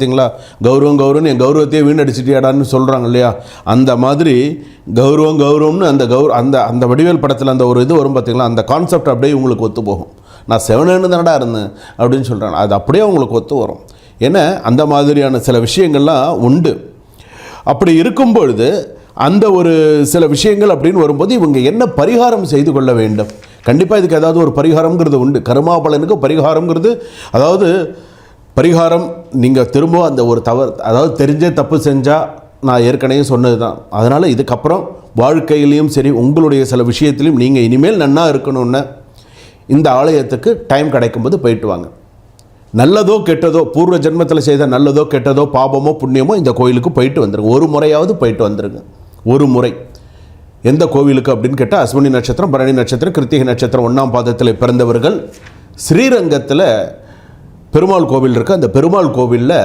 பார்த்தீங்களா, கௌரவம் கௌரவம்னு என் கௌரவத்தையே வீணடிச்சிட்டியாடான்னு சொல்கிறாங்க இல்லையா, அந்த மாதிரி கௌரவம் கௌரவம்னு அந்த அந்த அந்த வடிவேல் படத்தில் அந்த ஒரு இது வரும் பார்த்தீங்களா, அந்த கான்செப்ட் அப்படியே உங்களுக்கு ஒத்து போகும். நான் செவனேன்னு தானடா இருந்தேன் அப்படின்னு சொல்கிறாங்க, அது அப்படியே உங்களுக்கு ஒத்து வரும். ஏன்னா அந்த மாதிரியான சில விஷயங்கள்லாம் உண்டு. அப்படி இருக்கும் பொழுது அந்த ஒரு சில விஷயங்கள் அப்படின்னு வரும்போது இவங்க என்ன பரிகாரம் செய்து கொள்ள வேண்டும்? கண்டிப்பாக இதுக்கு ஏதாவது ஒரு பரிகாரம்ங்கிறது உண்டு. கர்மாபலனுக்கு பரிகாரம்ங்கிறது, அதாவது பரிகாரம் நீங்கள் திரும்ப அந்த ஒரு தவறு, அதாவது தெரிஞ்சே தப்பு செஞ்சால் நான் ஏற்கனவே சொன்னது தான். அதனால் இதுக்கப்புறம் வாழ்க்கையிலையும் சரி, உங்களுடைய சில விஷயத்திலையும் நீங்கள் இனிமேல் நன்னா இருக்கணும்னு இந்த ஆலயத்துக்கு டைம் கிடைக்கும்போது போயிட்டு வாங்க. நல்லதோ கெட்டதோ, பூர்வ ஜென்மத்தில் செய்த நல்லதோ கெட்டதோ, பாபமோ புண்ணியமோ, இந்த கோயிலுக்கு போயிட்டு வந்துருங்க. ஒரு முறையாவது போயிட்டு வந்துருங்க. ஒரு முறை. எந்த கோவிலுக்கு அப்படின்னு கேட்டால், அஸ்வினி நட்சத்திரம், பரணி நட்சத்திரம், கிருத்திகை நட்சத்திரம் 1ஆம் பாதத்தில் பிறந்தவர்கள் ஸ்ரீரங்கத்தில் பெருமாள் கோவில் இருக்குது. அந்த பெருமாள் கோவிலில்